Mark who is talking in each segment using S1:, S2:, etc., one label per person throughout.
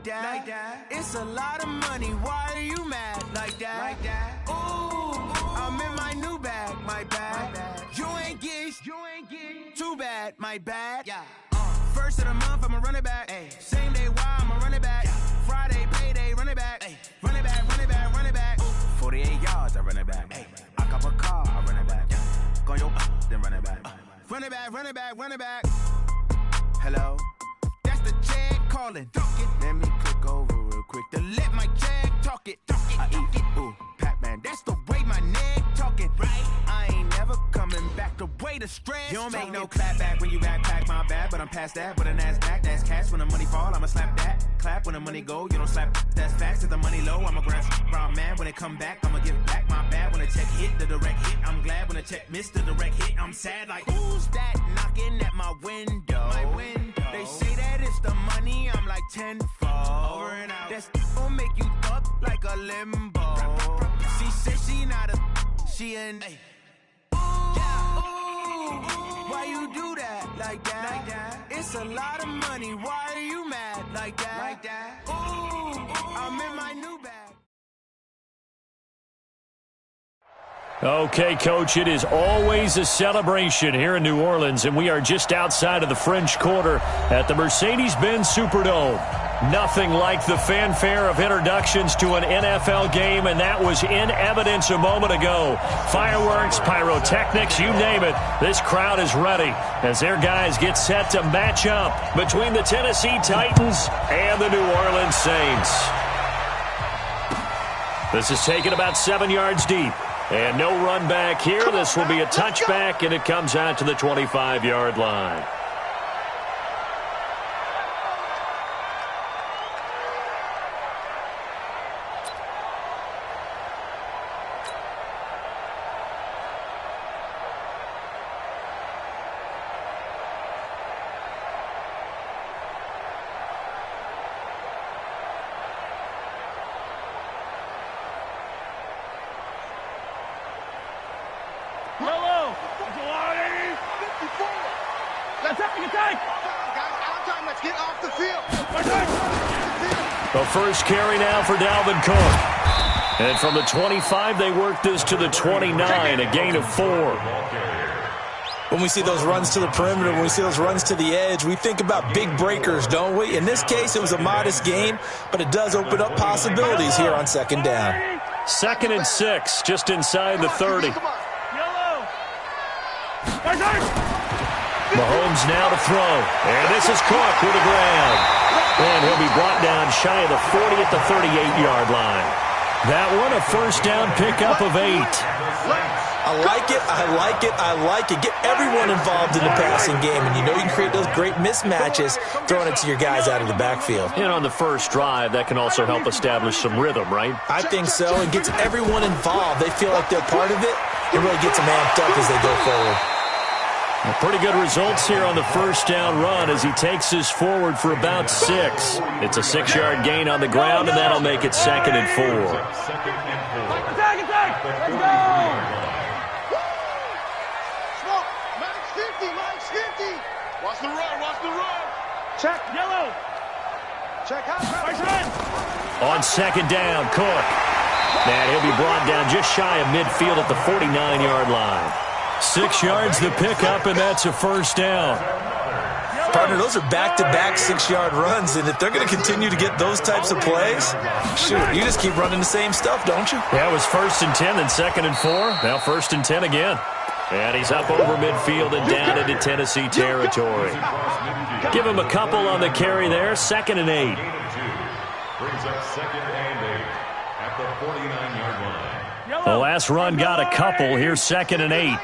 S1: like that. It's a lot of money, why are you mad like that? Ooh, I'm in my new bag, my bad. You ain't get too bad, my bad. Yeah. First of the month, I'ma run it back. Ay. Same day, why I'ma run it back. Friday, payday, run it back. Ay. Run it back, run it back, run it back. 48 yards, I run it back. Ay. I cop a car, I run it back. Go yo, then run it back. Run it back, run it back, run it back. Hello, that's the check calling. Let me click over real quick to let my check talk it. I eat it, ooh, Pac-Man, that's the way my neck talking. Right, I ain't never coming back the way the stress. You don't make no clap back when you backpack, my bad, but I'm past that. With a NASDAQ, that's cash. When the money fall, I'ma slap that. Clap when the money go, you don't slap. That's facts. If the money low, I'ma grab brown man. When it come back, I'ma give back my bad. When the check hit, the direct hit, I'm glad. When the check missed the direct hit, I'm sad. Like, who's that knocking at my window? They say that it's the money, I'm like tenfold. Over and out. That's gon' make you up like a limbo. She said she not a, she an. Why you do that like that? It's a lot of money, why are you mad like that? Ooh, I'm in my new bag.
S2: Okay, Coach, it is always a celebration here in New Orleans, and we are just outside of the French Quarter at the Mercedes-Benz Superdome. Nothing like the fanfare of introductions to an NFL game, and that was in evidence a moment ago. Fireworks, pyrotechnics, you name it. This crowd is ready as their guys get set to match up between the Tennessee Titans and the New Orleans Saints. This is taken about 7 yards deep. And no run back here. This will be a touchback, and it comes out to the 25-yard line. The first carry now for Dalvin Cook. And from the 25, they work this to the 29, a gain of 4.
S3: When we see those runs to the perimeter, when we see those runs to the edge, we think about big breakers, don't we? In this case, it was a modest gain, but it does open up possibilities here on second down.
S2: 2nd and 6, just inside the 30. Mahomes now to throw. And this is Cook with a grab. And he'll be brought down shy of the 40 at the 38-yard line. That one a first down pickup of 8.
S3: I like it, I like it, I like it. Get everyone involved in the passing game, and you know you can create those great mismatches throwing it to your guys out of the backfield.
S2: And on the first drive, that can also help establish some rhythm, right?
S3: I think so. It gets everyone involved. They feel like they're part of it. It really gets them amped up as they go forward.
S2: Well, pretty good results here on the first down run as he takes this forward for about 6. It's a 6-yard gain on the ground, and that'll make it 2nd and 4.
S4: Attack! Let's go! Smoke! Max 50! Watch the run! Check! Yellow! Check out! First run!
S2: On second down, Cook. And he'll be brought down just shy of midfield at the 49-yard line. 6 yards the pickup, and that's a first down.
S3: Partner, those are back-to-back 6-yard runs, and if they're going to continue to get those types of plays, shoot, you just keep running the same stuff, don't you?
S2: Yeah, it was 1st and 10, then 2nd and 4. Now 1st and 10 again. And he's up over midfield and down into Tennessee territory. Give him a couple on the carry there. 2nd and 8.
S5: Brings up 2nd and 8 at the 49-yard line.
S2: The last run got a couple. Here's 2nd and 8.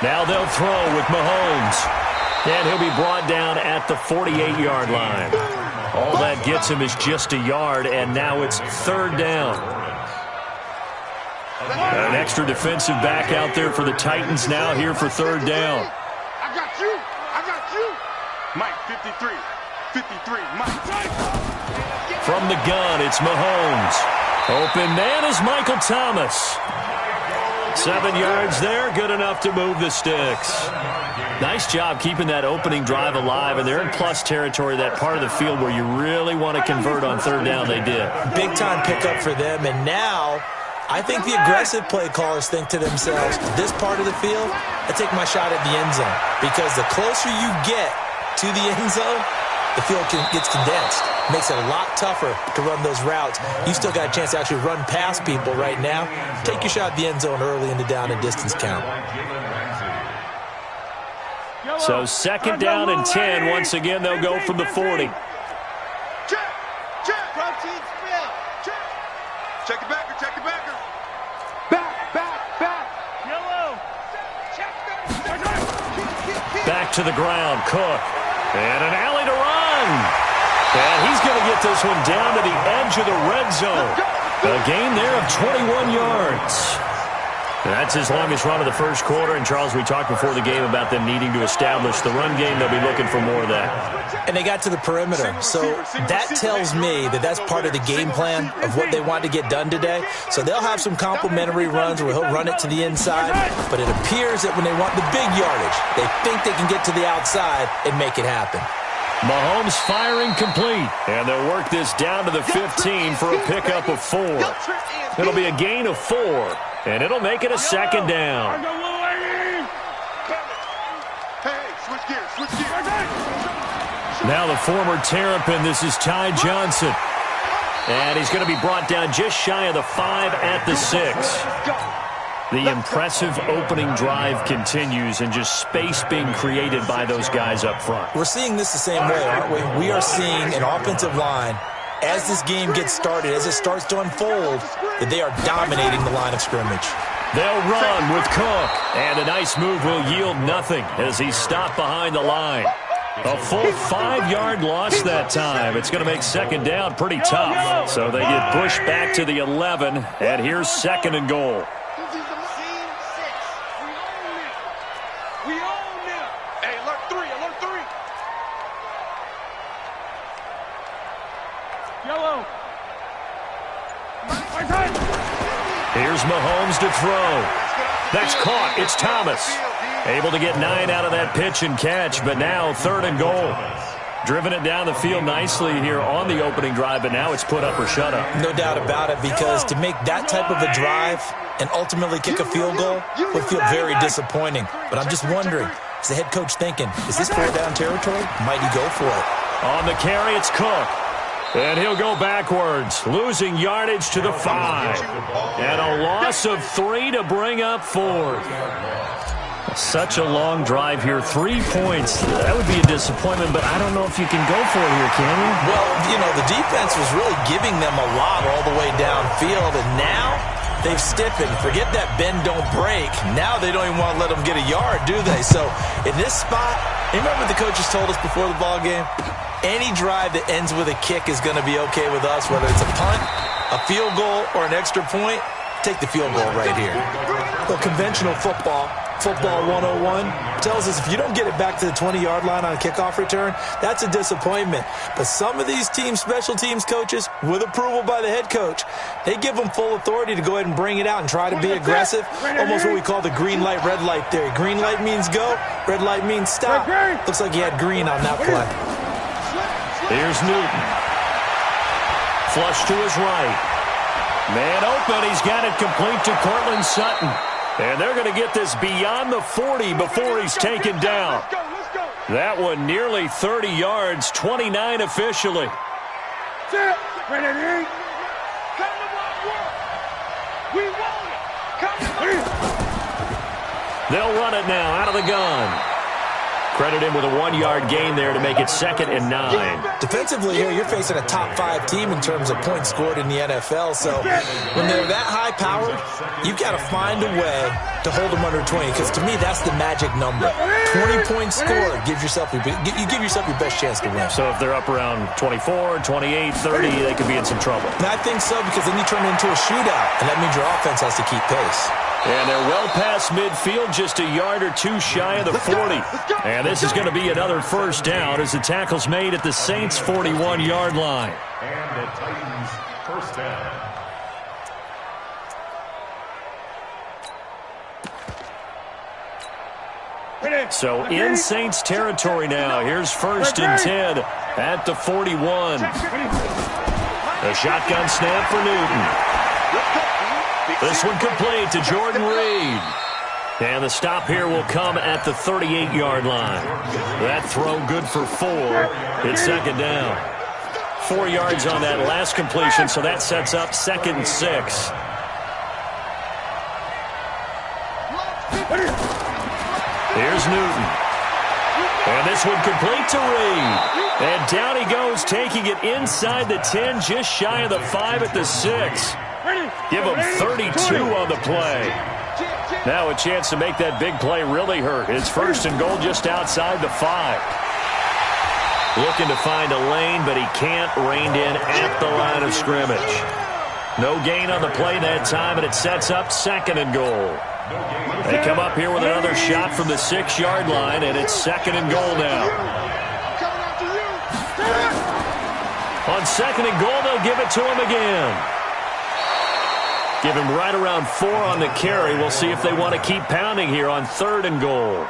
S2: Now they'll throw with Mahomes. And he'll be brought down at the 48-yard line. All that gets him is just a yard, and now it's 3rd down. An extra defensive back out there for the Titans now here for 3rd down.
S4: I got you. Mike, 53, Mike.
S2: From the gun, it's Mahomes. Open man is Michael Thomas. 7 yards there, good enough to move the sticks. Nice job keeping that opening drive alive, and they're in plus territory, that part of the field where you really want to convert on third down. They did.
S3: Big-time pickup for them, and now I think the aggressive play callers think to themselves, this part of the field, I take my shot at the end zone, because the closer you get to the end zone, the field gets condensed. Makes it a lot tougher to run those routes. You still got a chance to actually run past people right now. Take your shot at the end zone early in the down and distance count.
S2: So 2nd down and 10. Once again, they'll go from the 40.
S4: Check it backer, check it backer.
S1: Back.
S4: Yellow.
S2: Back to the ground, Cook. And an alley to run. And he's going to get this one down to the edge of the red zone. A gain there of 21 yards. That's his longest run of the first quarter. And, Charles, we talked before the game about them needing to establish the run game. They'll be looking for more of that.
S3: And they got to the perimeter. So that tells me that that's part of the game plan of what they want to get done today. So they'll have some complimentary runs where he'll run it to the inside. But it appears that when they want the big yardage, they think they can get to the outside and make it happen.
S2: Mahomes firing complete. And they'll work this down to the 15 for a pickup of 4. It'll be a gain of 4. And it'll make it a 2nd down.
S4: Switch gears.
S2: Now the former Terrapin, this is Ty Johnson. And he's going to be brought down just shy of the 5 at the 6. The impressive opening drive continues, and just space being created by those guys up front.
S3: We're seeing this the same way, aren't we? We are seeing an offensive line, as this game gets started, as it starts to unfold, that they are dominating the line of scrimmage.
S2: They'll run with Cook, and a nice move will yield nothing as he's stopped behind the line. A full 5-yard loss that time. It's going to make 2nd down pretty tough. So they get pushed back to the 11, and here's 2nd and goal. Here's Mahomes to throw. That's caught. It's Thomas. Able to get 9 out of that pitch and catch, but now 3rd and goal. Driven it down the field nicely here on the opening drive, but now it's put up or shut up.
S3: No doubt about it, because to make that type of a drive and ultimately kick a field goal would feel very disappointing. But I'm just wondering, is the head coach thinking, is this 4-down territory? Might he go for it?
S2: On the carry, it's Cook. And he'll go backwards, losing yardage to the 5. And a loss of 3 to bring up 4th. Such a long drive here. 3 points. That would be a disappointment, but I don't know if you can go for it here, can you?
S3: Well, you know, the defense was really giving them a lot all the way downfield, and now they've stiffened. Forget that bend, don't break. Now they don't even want to let them get a yard, do they? So in this spot, remember what the coaches told us before the ball game? Any drive that ends with a kick is going to be okay with us, whether it's a punt, a field goal, or an extra point. Take the field goal right here. Well, conventional football 101, tells us if you don't get it back to the 20-yard line on a kickoff return, that's a disappointment. But some of these teams, special teams coaches, with approval by the head coach, they give them full authority to go ahead and bring it out and try to be aggressive. Almost what we call the green light, red light theory. Green light means go, red light means stop. Looks like he had green on that play.
S2: Here's Newton. Flush to his right. Man open. He's got it complete to Cortland Sutton. And they're going to get this beyond the 40 before he's taken down. That one nearly 30 yards, 29 officially. They'll run it now out of the gun. Credit him with a 1-yard gain there to make it 2nd and 9.
S3: Defensively here, you're facing a top-5 team in terms of points scored in the NFL. So when they're that high-powered, you've got to find a way to hold them under 20. Because to me, that's the magic number. 20 points scored, you give yourself your best chance to win.
S2: So if they're up around 24, 28, 30, they could be in some trouble.
S3: And I think so, because then you turn it into a shootout, and that means your offense has to keep pace.
S2: And they're well past midfield, just a yard or two shy of the 40. And this is going to be another first down as the tackle's made at the Saints' 41-yard line.
S5: And the Titans' first down.
S2: So in Saints territory now. Here's 1st and 10 at the 41. A shotgun snap for Newton. This one complete to Jordan Reed. And the stop here will come at the 38-yard line. That throw good for 4. It's 2nd down. 4 yards on that last completion, so that sets up 2nd and 6. Here's Newton. And this one complete to Reed. And down he goes, taking it inside the 10, just shy of the 5 at the 6. Give him 32 on the play. Now a chance to make that big play really hurt. It's 1st and goal just outside the 5. Looking to find a lane, but he can't. Reined in at the line of scrimmage. No gain on the play that time, and it sets up 2nd and goal. They come up here with another shot from the 6-yard line, and it's 2nd and goal now. On 2nd and goal, they'll give it to him again. Give him right around 4 on the carry. We'll see if they want to keep pounding here on 3rd and goal.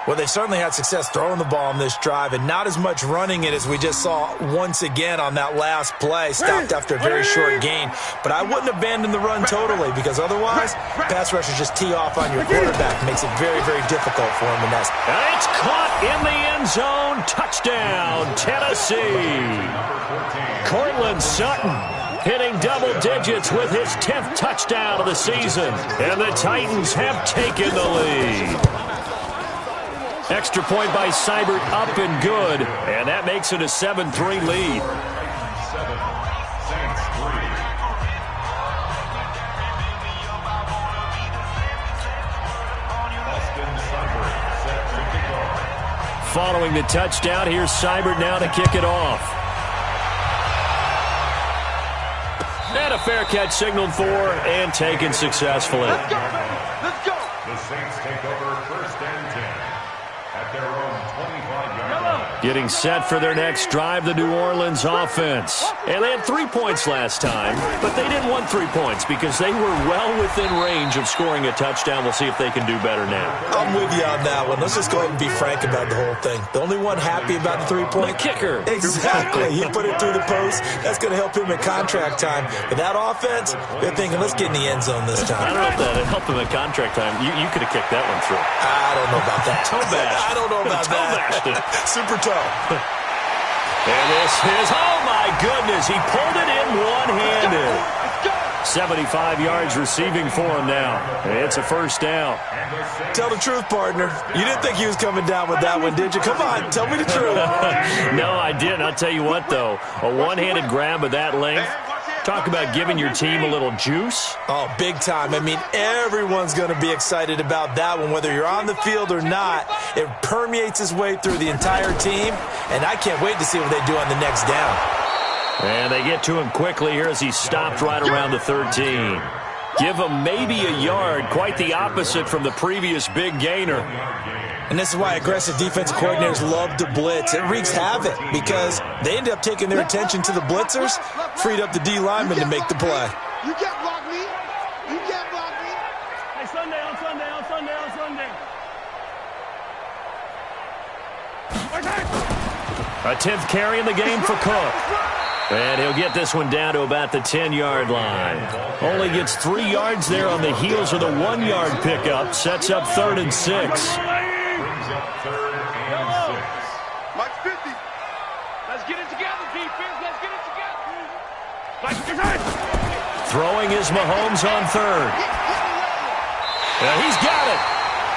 S3: Well, they certainly had success throwing the ball on this drive, and not as much running it as we just saw once again on that last play. Stopped after a very short gain. But I wouldn't abandon the run totally, because otherwise, pass rushers just tee off on your quarterback. Makes it very, very difficult for him. And
S2: it's caught in the end zone. Touchdown, Tennessee. Cortland Sutton hitting double digits with his 10th touchdown of the season. And the Titans have taken the lead. Extra point by Seibert, up and good. And that makes it a 7-3 lead. Following the touchdown, here's Seibert now to kick it off. And a fair catch signaled for and taken successfully.
S4: Let's go, man. Let's go. The Saints take over 1st and 10 at their own 25-yard line.
S2: Getting set for their next drive, the New Orleans offense. And they had 3 points last time, but they didn't want 3 points because they were well within range of scoring a touchdown. We'll see if they can do better now.
S3: I'm with you on that one. Let's just go ahead and be frank about the whole thing. The only one happy about the 3-point?
S2: The kicker.
S3: Exactly. He put it through the post. That's going to help him at contract time. But that offense, they're thinking, let's get in the end zone this time.
S2: I don't know if that helped him at contract time. You could have kicked that one through.
S3: I don't know about that.
S2: Toe bash.
S3: I don't know about that. Super toe.
S2: And this is, oh my goodness, he pulled it in one-handed. 75 yards receiving for him now. It's a 1st down.
S3: Tell the truth, partner. You didn't think he was coming down with that one, did you? Come on, tell me the truth.
S2: No, I didn't. I'll tell you what, though. A one-handed grab of that length. Talk about giving your team a little juice.
S3: Oh, big time. I mean, everyone's going to be excited about that one, whether you're on the field or not. It permeates its way through the entire team, and I can't wait to see what they do on the next down.
S2: And they get to him quickly here as he stopped right around the 13. Give him maybe a yard, quite the opposite from the previous big gainer.
S3: And this is why aggressive defensive coordinators love to blitz. It wreaks havoc because they end up taking their attention to the blitzers, freed up the D lineman to make the play.
S4: You can't block me. You can't block me.
S6: Hey, Sunday.
S2: A 10th carry in the game for Cook. And he'll get this one down to about the 10-yard line. Only gets 3 yards there on the heels of the 1-yard pickup. Sets up 3rd and 6.
S4: Brings up 3rd and 6. Mike 50.
S6: Let's get it together, defense. Let's get it together.
S2: Throwing is Mahomes on 3rd. And he's got it.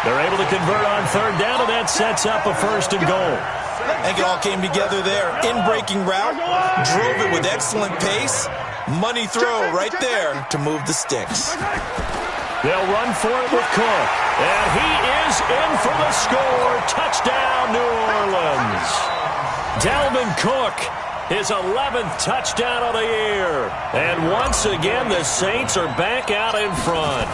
S2: They're able to convert on 3rd down, and that sets up a 1st and goal.
S3: I think it all came together there. In-breaking route, drove it with excellent pace. Money throw right there to move the sticks.
S2: They'll run for it with Cook. And he is in for the score. Touchdown, New Orleans. Dalvin Cook, his 11th touchdown of the year. And once again, the Saints are back out in front.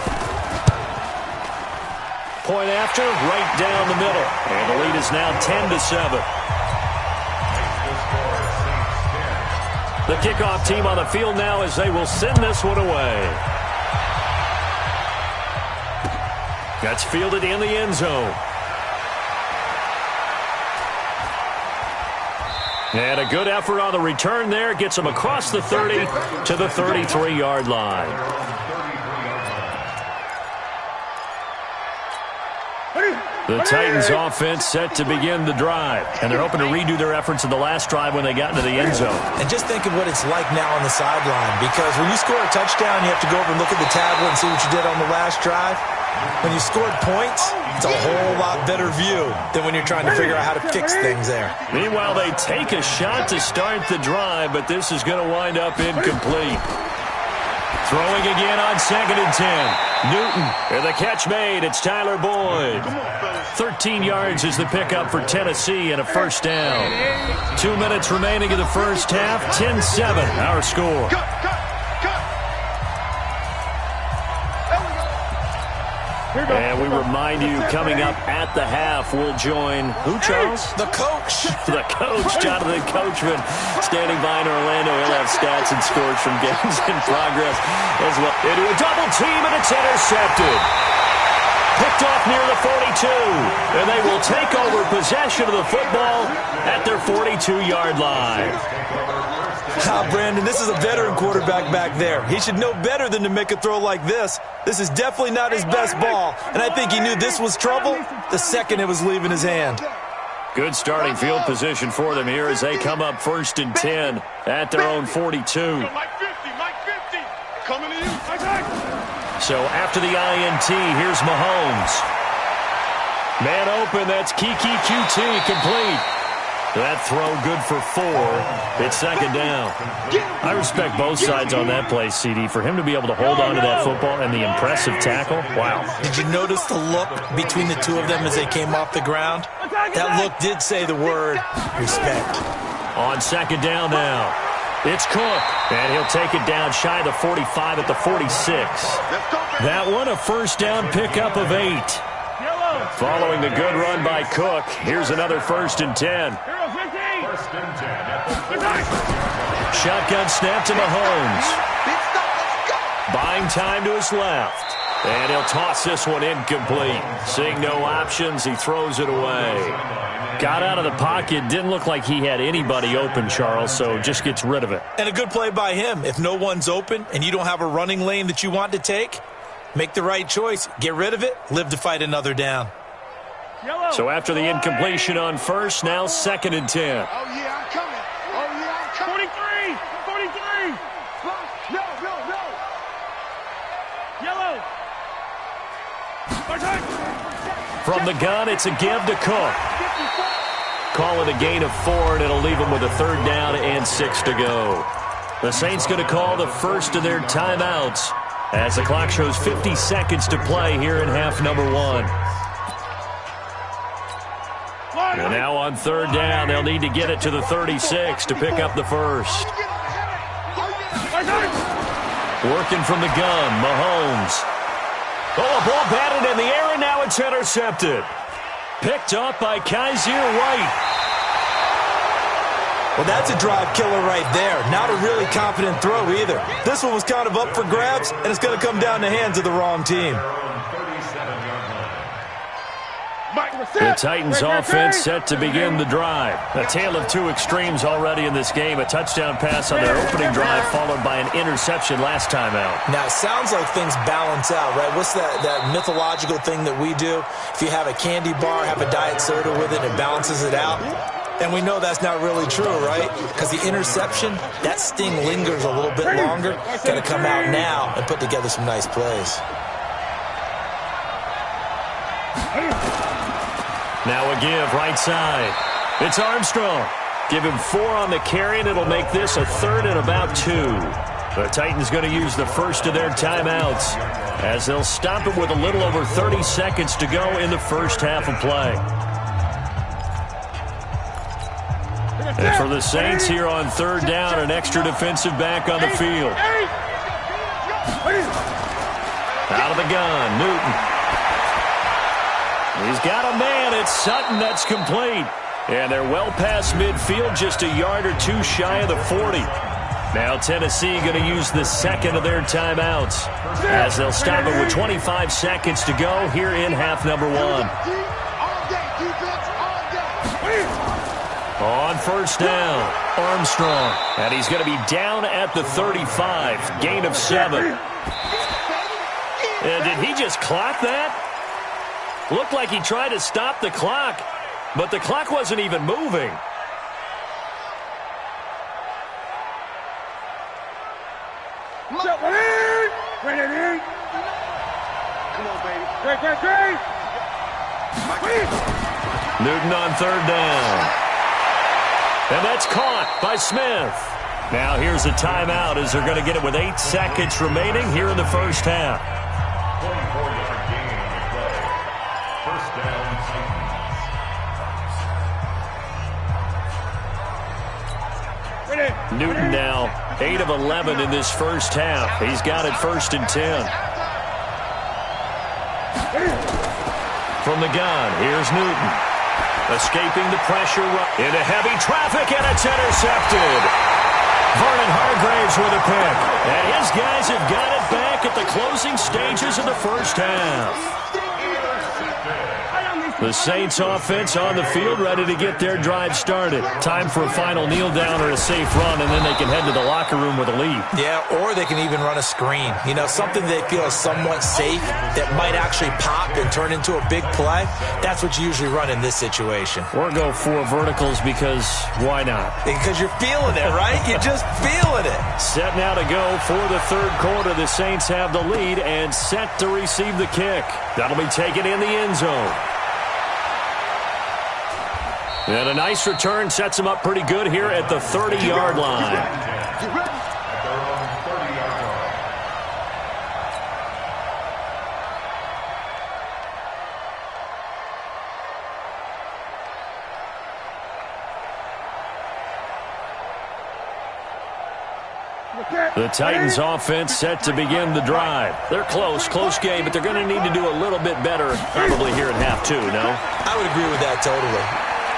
S2: Point after, right down the middle. And the lead is now 10-7. The kickoff team on the field now as they will send this one away. That's fielded in the end zone. And a good effort on the return there. Gets them across the 30 to the 33-yard line. The Titans offense set to begin the drive. And they're hoping to redo their efforts in the last drive when they got into the end zone.
S3: And just think of what it's like now on the sideline. Because when you score a touchdown, you have to go over and look at the tablet and see what you did on the last drive. When you scored points, it's a whole lot better view than when you're trying to figure out how to fix things there.
S2: Meanwhile, they take a shot to start the drive, but this is going to wind up incomplete. Throwing again on 2nd and 10. Newton, and the catch made. It's Tyler Boyd. 13 yards is the pickup for Tennessee and a first down. 2 minutes remaining in the first half. 10-7, our score. And we remind you, coming up at the half, we'll join who, Charles?
S3: The coach.
S2: The coach, Jonathan Coachman, standing by in Orlando. He'll have stats and scores from games in progress as well. Into a double team, and it's intercepted. Picked off near the 42. And they will take over possession of the football at their 42-yard line.
S3: Brandon, this is a veteran quarterback back there. He should know better than to make a throw like this. This is definitely not his best ball, and I think he knew this was trouble the second it was leaving his hand.
S2: Good starting field position for them here as they come up 1st and 10 at their own 42.
S6: Mike 50, coming to you.
S2: So after the INT, here's Mahomes. Man open, that's Kiki QT, complete. That throw good for 4. It's 2nd down. I respect both sides on that play, CD. For him to be able to hold on to that football and the impressive tackle, wow.
S3: Did you notice the look between the two of them as they came off the ground? That look did say the word respect.
S2: On 2nd down now, it's Cook, and he'll take it down shy of the 45 at the 46. That one a first down pickup of 8. Following the good run by Cook, here's another 1st and 10. Shotgun snap to Mahomes. Buying time to his left. And he'll toss this one incomplete. Seeing no options, he throws it away. Got out of the pocket. Didn't look like he had anybody open, Charles, so just gets rid of it.
S3: And a good play by him. If no one's open and you don't have a running lane that you want to take, make the right choice. Get rid of it. Live to fight another down.
S2: So after the incompletion on 1st, now 2nd and 10.
S6: Oh, yeah, I'm coming. 43. Yellow.
S2: From the gun, it's a give to Cook. Call it a gain of 4, and it'll leave them with a 3rd down and 6 to go. The Saints going to call the first of their timeouts as the clock shows 50 seconds to play here in half number 1. And now on 3rd down, they'll need to get it to the 36 to pick up the first. Working from the gun, Mahomes. Oh, a ball batted in the air, and now it's intercepted. Picked up by Kaiser White.
S3: Well, that's a drive killer right there. Not a really confident throw either. This one was kind of up for grabs, and it's going to come down the hands of the wrong team.
S2: The Titans offense set to begin the drive. A tale of two extremes already in this game. A touchdown pass on their opening drive followed by an interception last time out.
S3: Now, it sounds like things balance out, right? What's that mythological thing that we do? If you have a candy bar, have a diet soda with it, it balances it out. And we know that's not really true, right? Because the interception, that sting lingers a little bit longer. Got to come out now and put together some nice plays.
S2: Now a give, right side. It's Armstrong. Give him 4 on the carry, and it'll make this a 3rd and about 2. The Titans going to use the first of their timeouts as they'll stop it with a little over 30 seconds to go in the first half of play. And for the Saints here on 3rd down, an extra defensive back on the field. Out of the gun, Newton. He's got a man. It's Sutton. That's complete. And they're well past midfield, just a yard or 2 shy of the 40. Now Tennessee going to use the second of their timeouts as they'll stop it with 25 seconds to go here in half number 1. On first down, Armstrong. And he's going to be down at the 35. Gain of 7. And did he just clock that? Looked like he tried to stop the clock, but the clock wasn't even moving.
S6: Come on, baby. Great.
S2: Newton on third down. And that's caught by Smith. Now here's a timeout as they're going to get it with 8 seconds remaining here in the first half.
S4: 24-yard gain on the play. First down, Titans.
S2: Newton now 8 of 11 in this first half. He's got it 1st and 10. From the gun, here's Newton. Escaping the pressure into heavy traffic, and it's intercepted. Vernon Hargraves with a pick. And his guys have got it back at the closing stages of the first half. The Saints offense on the field, ready to get their drive started. Time for a final kneel down or a safe run, and then they can head to the locker room with a lead.
S3: Yeah, or they can even run a screen. You know, something they feel is somewhat safe that might actually pop and turn into a big play. That's what you usually run in this situation.
S2: Or go 4 verticals because why not?
S3: Because you're feeling it, right? You're just feeling it.
S2: Set now to go for the third quarter. The Saints have the lead and set to receive the kick. That'll be taken in the end zone. And a nice return sets him up pretty good here at the 30-yard line.
S4: At their own 30-yard line.
S2: The Titans offense set to begin the drive. They're close game, but they're going to need to do a little bit better probably here at half 2, no?
S3: I would agree with that totally.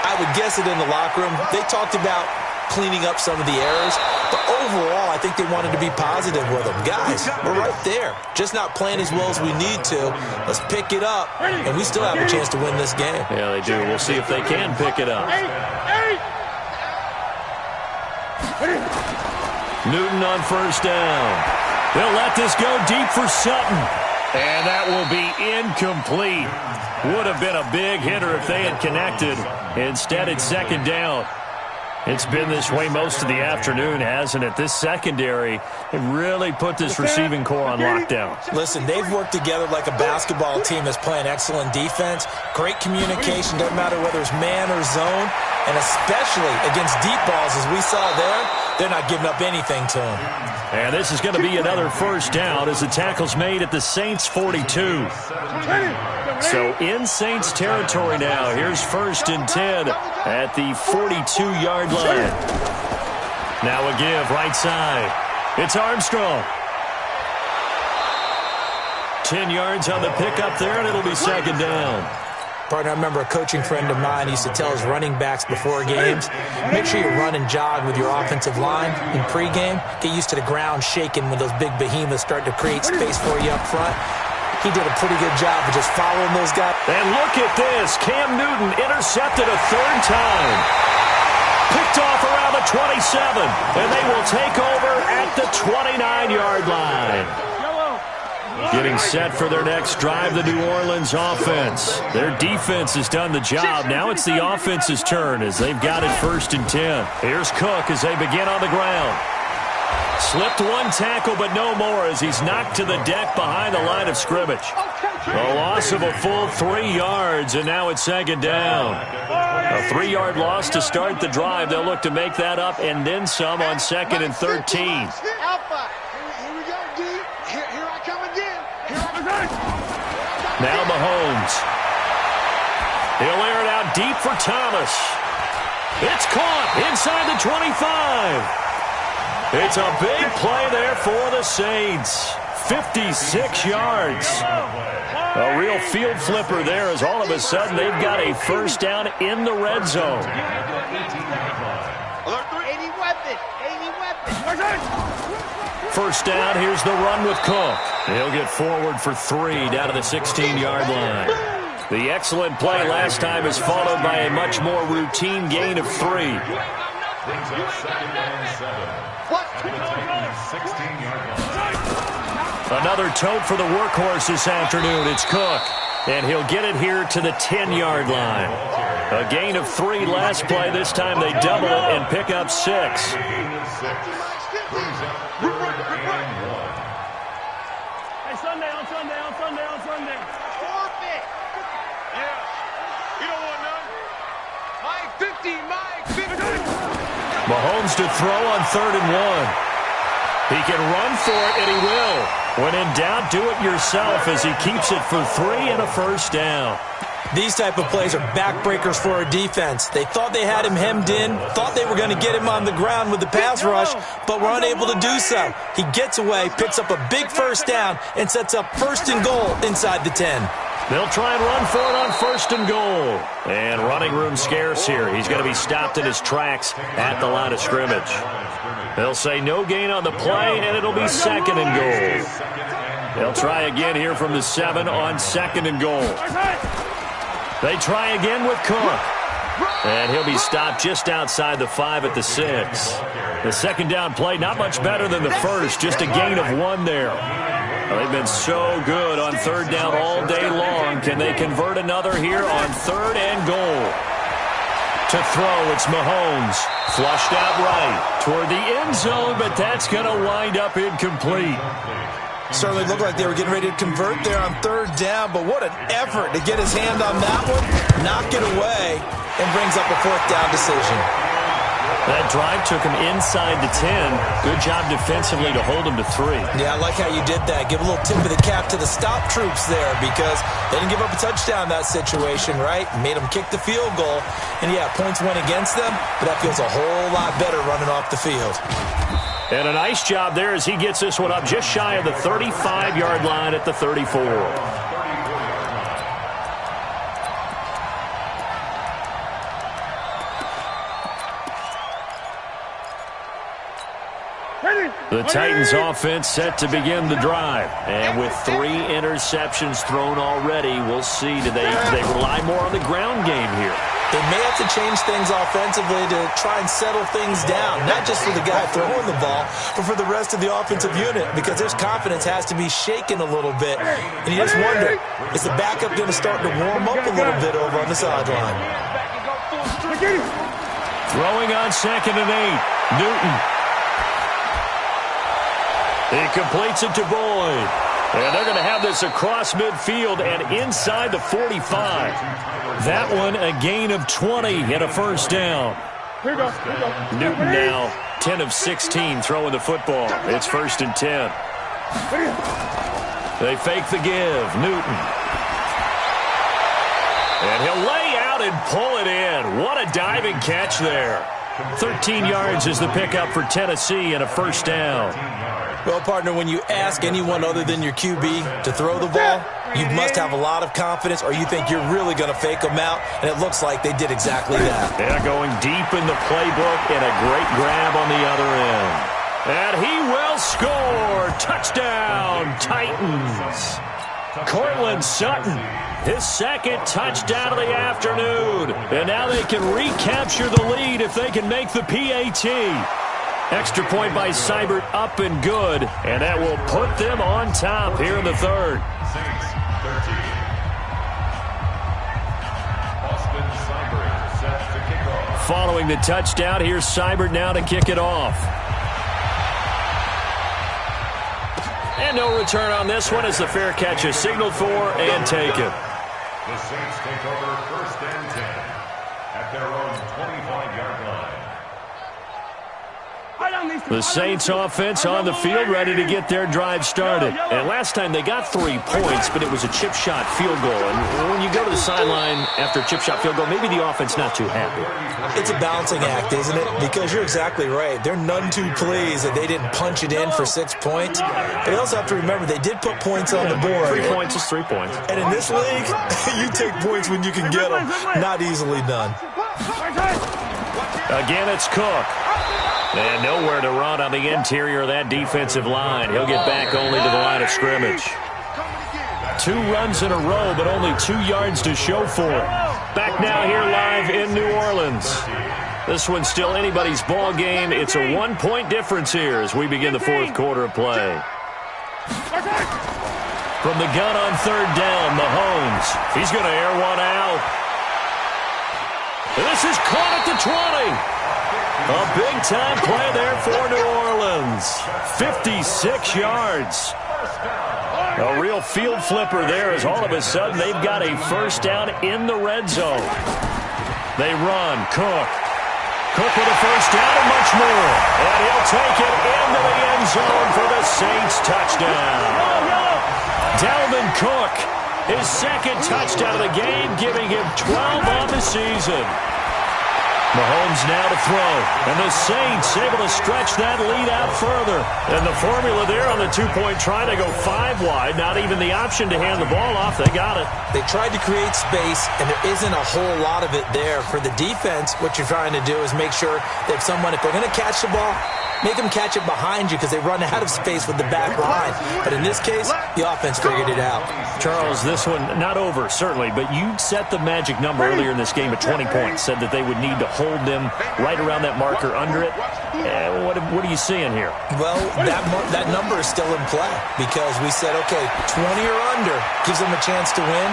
S3: I would guess it in the locker room. They talked about cleaning up some of the errors, but overall, I think they wanted to be positive with them. Guys, we're right there. Just not playing as well as we need to. Let's pick it up, and we still have a chance to win this game.
S2: Yeah, they do. We'll see if they can pick it up. Newton on first down. They'll let this go deep for Sutton. And that will be incomplete. Would have been a big hitter if they had connected. Instead, it's second down. It's been this way most of the afternoon, hasn't it? This secondary really put this receiving core on lockdown.
S3: Listen, they've worked together like a basketball team that's playing excellent defense. Great communication, doesn't matter whether it's man or zone. And especially against deep balls, as we saw there, they're not giving up anything to them.
S2: And this is going to be another first down as the tackle's made at the Saints' 42. So in Saints territory now. Here's 1st and 10 at the 42-yard line. Now a give right side. It's Armstrong. 10 yards on the pickup there, and it'll be second down.
S3: Partner, I remember a coaching friend of mine used to tell his running backs before games, make sure you run and jog with your offensive line in pregame. Get used to the ground shaking when those big behemoths start to create space for you up front. He did a pretty good job of just following those guys.
S2: And look at this. Cam Newton intercepted a 3rd time. Picked off around the 27, and they will take over at the 29-yard line. Getting set for their next drive, the New Orleans offense. Their defense has done the job. Now it's the offense's turn as they've got it 1st and 10. Here's Cook as they begin on the ground. Slipped one tackle, but no more as he's knocked to the deck behind the line of scrimmage. A loss of a full 3 yards, and now it's second down. A 3-yard loss to start the drive. They'll look to make that up and then some on 2nd and 13. Now Mahomes. He'll air it out deep for Thomas. It's caught inside the 25. It's a big play there for the Saints. 56 yards. A real field flipper there as all of a sudden they've got a first down in the red zone.
S6: 80 weapons.
S2: First down, here's the run with Cook. He'll get forward for 3 down to the 16-yard line. The excellent play last time is followed by a much more routine gain of 3.
S4: Brings up second and 7 at the Titans' 16-yard line.
S2: Another tote for the workhorse this afternoon. It's Cook. And he'll get it here to the 10-yard line. A gain of 3 last play. This time they double it and pick up 6.
S4: Brings up third and 1.
S6: Hey, Sunday. Forfeit. Yeah. You don't want none. Mike 50, Mike 50.
S2: Mahomes to throw on 3rd and 1. He can run for it, and he will. When in doubt, do it yourself as he keeps it for 3 and a first down.
S3: These type of plays are backbreakers for a defense. They thought they had him hemmed in, thought they were going to get him on the ground with the pass rush, but were unable to do so. He gets away, picks up a big first down, and sets up 1st and goal inside the 10.
S2: They'll try and run for it on 1st and goal. And running room scarce here. He's going to be stopped in his tracks at the line of scrimmage. They'll say no gain on the play, and it'll be 2nd and goal. They'll try again here from the 7 on 2nd and goal. They try again with Cook. And he'll be stopped just outside the 5 at the 6. The second down play, not much better than the first, just a gain of 1 there. They've been so good on 3rd down all day long. Can they convert another here on 3rd and goal? To throw, it's Mahomes. Flushed out right toward the end zone, but that's going to wind up incomplete.
S3: Certainly looked like they were getting ready to convert there on 3rd down, but what an effort to get his hand on that one, knock it away, and brings up a 4th down decision.
S2: That drive took him inside the 10. Good job defensively to hold him to 3.
S3: Yeah, I like how you did that. Give a little tip of the cap to the stop troops there because they didn't give up a touchdown in that situation, right? Made them kick the field goal. And, yeah, points went against them, but that feels a whole lot better running off the field.
S2: And a nice job there as he gets this one up just shy of the 35-yard line at the 34. The Titans offense set to begin the drive. And with 3 interceptions thrown already, we'll see. Do they rely more on the ground game here?
S3: They may have to change things offensively to try and settle things down, not just for the guy throwing the ball, but for the rest of the offensive unit, because their confidence has to be shaken a little bit. And you just wonder, is the backup going to start to warm up a little bit over on the sideline?
S2: Throwing on 2nd and 8. Newton. He completes it to Boyd. And they're going to have this across midfield and inside the 45. That one a gain of 20 and a first down. Newton now 10 of 16 throwing the football. It's 1st and 10. They fake the give. Newton. And he'll lay out and pull it in. What a diving catch there. 13 yards is the pickup for Tennessee and a first down.
S3: Well, partner, when you ask anyone other than your QB to throw the ball, you must have a lot of confidence or you think you're really going to fake them out, and it looks like they did exactly that.
S2: Yeah, going deep in the playbook and a great grab on the other end. And he will score. Touchdown, Titans. Cortland Sutton, his 2nd touchdown of the afternoon. And now they can recapture the lead if they can make the PAT. Extra point by Seibert, up and good. And that will put them on top here in the 3rd.
S4: Saints 13. Austin Seibert set to kick off.
S2: Following the touchdown, here's Seibert now to kick it off. And no return on this one as the fair catch is signaled for and taken.
S4: The Saints take over 1st and 10 at their own 25-yard line.
S2: The Saints offense on the field ready to get their drive started. And last time they got 3 points, but it was a chip shot field goal. And when you go to the sideline after a chip shot field goal, maybe the offense not too happy.
S3: It's a balancing act, isn't it? Because you're exactly right. They're none too pleased that they didn't punch it in for 6 points. But you also have to remember they did put points on the board.
S2: 3 points is 3 points.
S3: And in this league, you take points when you can get them. Not easily done.
S2: Again, it's Cook. And nowhere to run on the interior of that defensive line. He'll get back only to the line of scrimmage. 2 runs in a row, but only 2 yards to show for it. Back now here live in New Orleans. This one's still anybody's ball game. It's a 1-point difference here as we begin the 4th quarter of play. From the gun on 3rd down, Mahomes. He's going to air one out. And this is caught at the 20. A big-time play there for New Orleans. 56 yards. A real field flipper there as all of a sudden they've got a first down in the red zone. They run. Cook with a first down and much more. And he'll take it into the end zone for the Saints touchdown. Dalvin Cook, his 2nd touchdown of the game, giving him 12 on the season. Mahomes now to throw, and the Saints able to stretch that lead out further. And the formula there on the 2-point try to go 5 wide, not even the option to hand the ball off. They got it.
S3: They tried to create space, and there isn't a whole lot of it there. For the defense, what you're trying to do is make sure that if they're going to catch the ball, make them catch it behind you because they run out of space with the back line. But in this case, the offense figured it out.
S2: Charles, this one not over, certainly, but you set the magic number earlier in this game at 20 points, said that they would need to hold them right around that marker under it. What are you seeing here?
S3: Well, that number is still in play because we said, okay, 20 or under gives them a chance to win.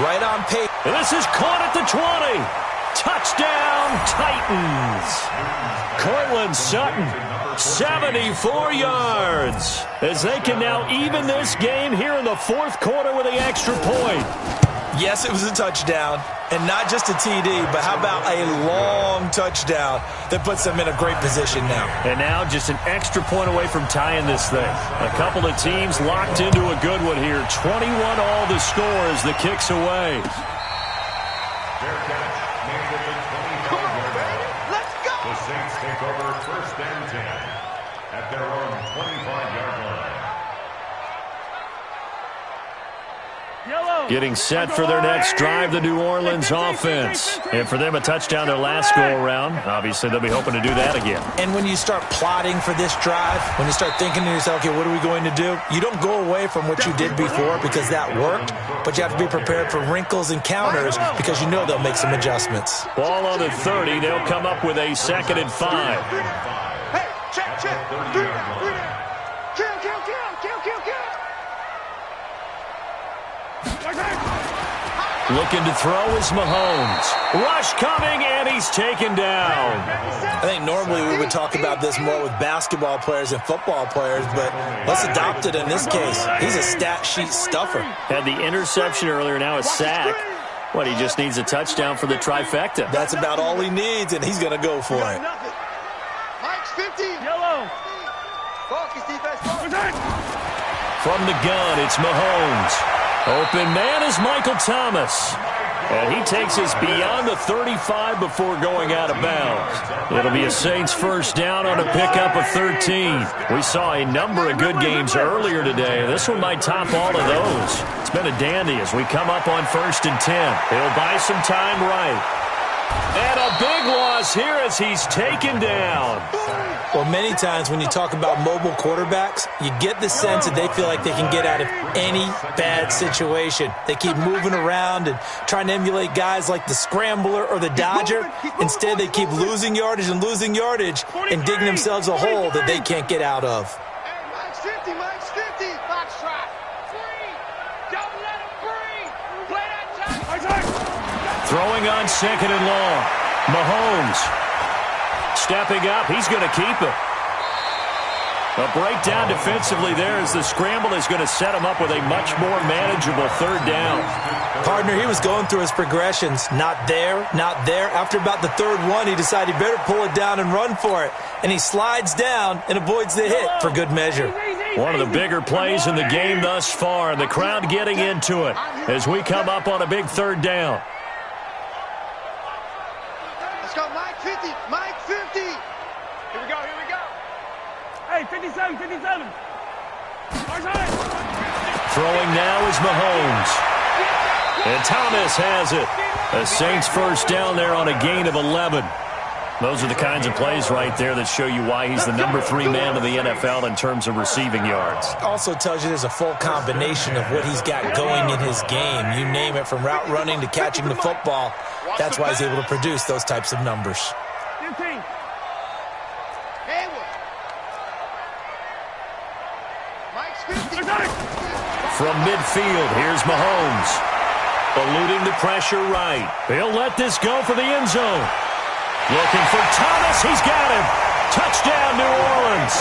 S3: Right on pace.
S2: And this is caught at the 20. Touchdown, Titans. Cortland Sutton, 74 yards. As they can now even this game here in the 4th quarter with the extra point.
S3: Yes, it was a touchdown, and not just a TD, but how about a long touchdown that puts them in a great position now.
S2: And now just an extra point away from tying this thing. A couple of teams locked into a good one here. 21 all the score as the kick's away.
S4: Fair catch made at the 25-yard line.
S6: Let's go!
S4: The Saints take over 1st and 10 at their own 25-yard line.
S2: Getting set for their next drive, the New Orleans offense. And for them, a touchdown their last go-around. Obviously, they'll be hoping to do that again.
S3: And when you start plotting for this drive, when you start thinking to yourself, okay, what are we going to do? You don't go away from what you did before because that worked, but you have to be prepared for wrinkles and counters because you know they'll make some adjustments.
S2: Ball on the 30. They'll come up with a 2nd and 5.
S6: Hey, check. 3 down. Kill.
S2: Looking to throw is Mahomes. Rush coming, and he's taken down.
S3: I think normally we would talk about this more with basketball players and football players, but let's adopt it in this case. He's a stat sheet stuffer.
S2: Had the interception earlier, now a sack. What, he just needs a touchdown for the trifecta.
S3: That's about all he needs, and he's going to go for it.
S6: Mike's 50. Yellow. Focus, defense.
S2: From the gun, it's Mahomes. Open man is Michael Thomas. And he takes us beyond the 35 before going out of bounds. It'll be a Saints first down on a pickup of 13. We saw a number of good games earlier today. This one might top all of those. It's been a dandy as we come up on 1st and 10. He'll buy some time right. And a big loss here as he's taken down.
S3: Well, many times when you talk about mobile quarterbacks, you get the sense that they feel like they can get out of any bad situation. They keep moving around and trying to emulate guys like the Scrambler or the Dodger. Instead, they keep losing yardage and digging themselves a hole that they can't get out of.
S6: Hey, Mike's 50. Box trap. Free. Don't let him free. Play that time.
S2: Throwing on 2nd and long. Mahomes. Stepping up, he's going to keep it. A breakdown defensively there as the scramble is going to set him up with a much more manageable 3rd down.
S3: Partner, he was going through his progressions. Not there. After about the 3rd one, he decided he better pull it down and run for it. And he slides down and avoids the hit for good measure.
S2: One of the bigger plays in the game thus far, and the crowd getting into it as we come up on a big 3rd down.
S6: Let's go, Mike 50. Mike 50. Here we go. Hey, 57.
S2: Throwing now is Mahomes. And Thomas has it. The Saints first down there on a gain of 11. Those are the kinds of plays right there that show you why he's the number 3 man in the NFL in terms of receiving yards.
S3: Also tells you there's a full combination of what he's got going in his game. You name it, from route running to catching the football. That's why he's able to produce those types of numbers.
S2: From midfield, here's Mahomes. Eluding the pressure right. He'll let this go for the end zone. Looking for Thomas. He's got him. Touchdown, New Orleans.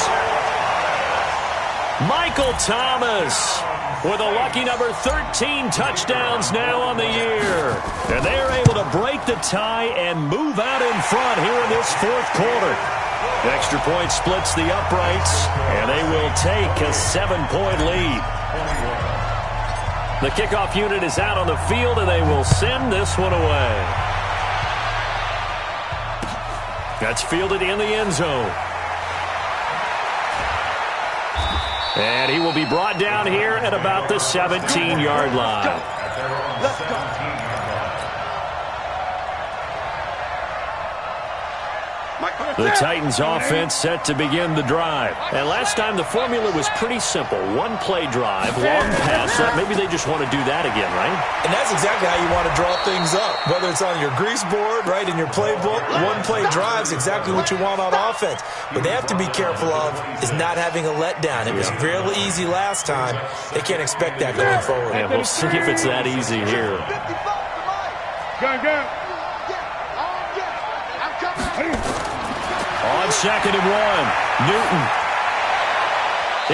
S2: Michael Thomas with a lucky number 13 touchdowns now on the year. And they're able to break the tie and move out in front here in this fourth quarter. The extra point splits the uprights, and they will take a 7-point lead. The kickoff unit is out on the field, and they will send this one away. That's fielded in the end zone. And he will be brought down here at about the 17-yard line.
S6: Let's go.
S2: The Titans offense set to begin the drive. And last time the formula was pretty simple. One-play drive, long pass. Maybe they just want to do that again, right?
S3: And that's exactly how you want to draw things up. Whether it's on your grease board, right, in your playbook, one-play drive is exactly what you want on offense. What they have to be careful of is not having a letdown. It was real easy last time. They can't expect that going forward.
S2: Yeah, we'll see if it's that easy here.
S6: Go.
S2: On 2nd and 1, Newton.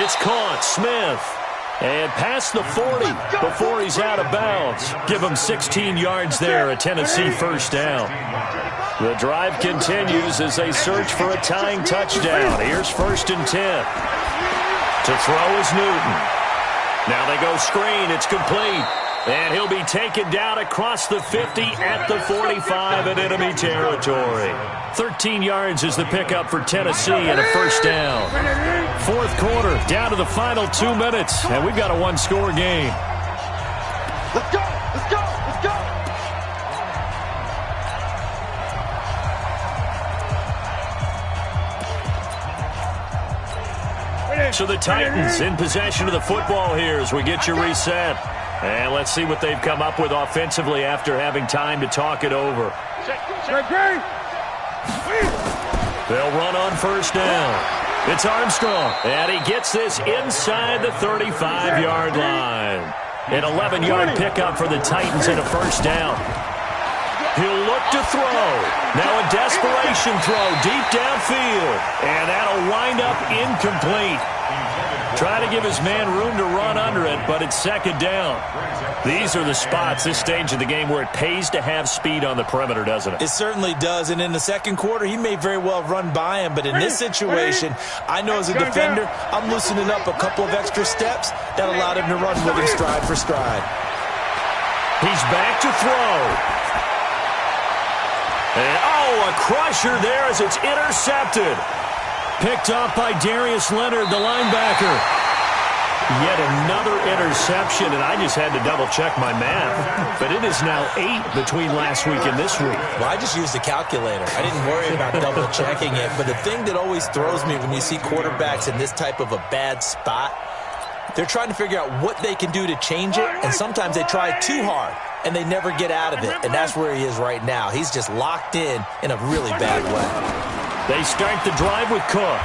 S2: It's caught. Smith. And past the 40 before he's out of bounds. Give him 16 yards there, a Tennessee first down. The drive continues as they search for a tying touchdown. Here's 1st and 10. To throw is Newton. Now they go screen. It's complete. And he'll be taken down across the 50 at the 45 in enemy territory. 13 yards is the pickup for Tennessee and a first down. Fourth quarter, down to the final 2 minutes, and we've got a one-score game.
S6: Let's go.
S2: So the Titans in possession of the football here as we get you reset. And let's see what they've come up with offensively after having time to talk it over. They'll run on first down. It's Armstrong, and he gets this inside the 35-yard line. An 11-yard pickup for the Titans and a first down. He'll look to throw. Now a desperation throw deep downfield, and that'll wind up incomplete. Trying to give his man room to run under it, but it's second down. These are the spots, this stage of the game, where it pays to have speed on the perimeter, doesn't it?
S3: It certainly does, and in the second quarter, he may very well run by him, but in this situation, I know as a defender, I'm loosening up a couple of extra steps that allowed him to run with him stride for stride.
S2: He's back to throw. And, a crusher there as it's intercepted. Picked up by Darius Leonard, the linebacker. Yet another interception, and I just had to double-check my math. But it is now 8 between last week and this week.
S3: Well, I just used the calculator. I didn't worry about double-checking it. But the thing that always throws me when you see quarterbacks in this type of a bad spot, they're trying to figure out what they can do to change it, and sometimes they try too hard, and they never get out of it. And that's where he is right now. He's just locked in a really bad way.
S2: They start the drive with Cook.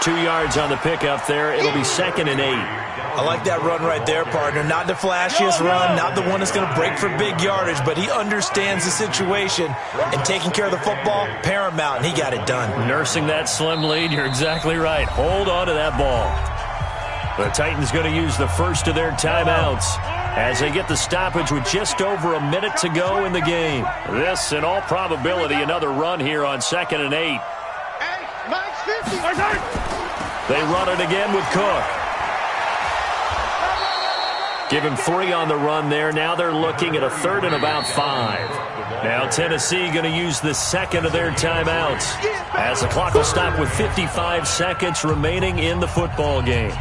S2: 2 yards on the pickup there. It'll be 2nd and 8.
S3: I like that run right there, partner. Not the flashiest run, not the one that's going to break for big yardage, but he understands the situation, and taking care of the football, paramount, and he got it done.
S2: Nursing that slim lead, you're exactly right. Hold on to that ball. The Titans going to use the first of their timeouts as they get the stoppage with just over a minute to go in the game. This, in all probability, another run here on 2nd and 8. They run it again with Cook. Give him 3 on the run there. Now they're looking at a 3rd and about 5. Now Tennessee going to use the second of their timeouts as the clock will stop with 55 seconds remaining in the football game.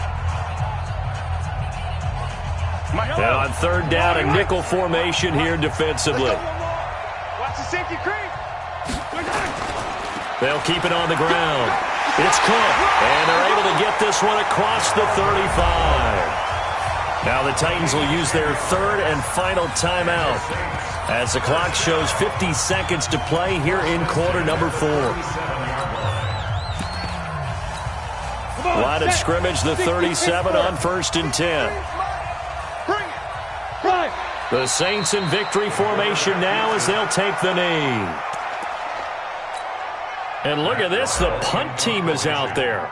S2: And on 3rd down, a nickel formation here defensively.
S6: Watch the safety creep.
S2: They'll keep it on the ground. It's Cook, and they're able to get this one across the 35. Now the Titans will use their third and final timeout as the clock shows 50 seconds to play here in quarter number 4. Line of scrimmage, the 37 on 1st and 10. The Saints in victory formation now as they'll take the knee. And look at this, the punt team is out there.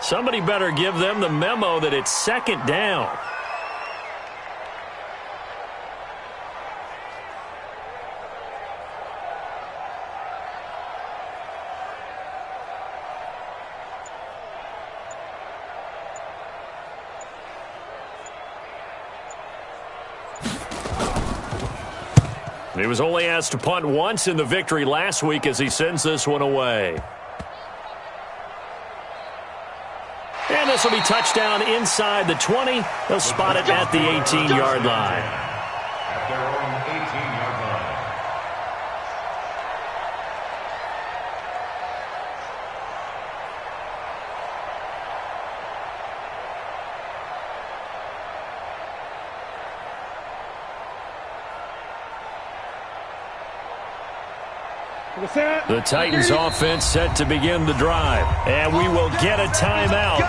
S2: Somebody better give them the memo that it's second down. He was only asked to punt once in the victory last week as he sends this one away. And this will be touchdown inside the 20. They'll spot it at the 18-yard line.
S5: At their own 18-yard line.
S2: The Titans offense set to begin the drive. And we will get a timeout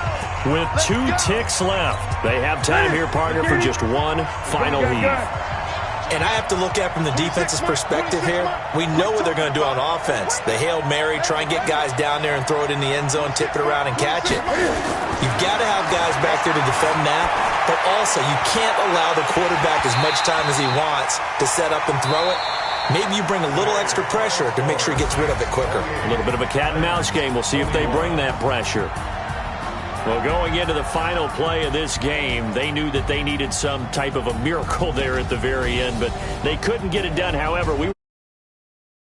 S2: with 2 ticks left. They have time here, partner, for just one final heave.
S3: And I have to look at it from the defense's perspective here. We know what they're going to do on offense. The Hail Mary, try and get guys down there and throw it in the end zone, tip it around and catch it. You've got to have guys back there to defend that, but also you can't allow the quarterback as much time as he wants to set up and throw it. Maybe you bring a little extra pressure to make sure he gets rid of it quicker.
S2: A little bit of a cat and mouse game. We'll see if they bring that pressure. Well, going into the final play of this game, they knew that they needed some type of a miracle there at the very end, but they couldn't get it done. However, we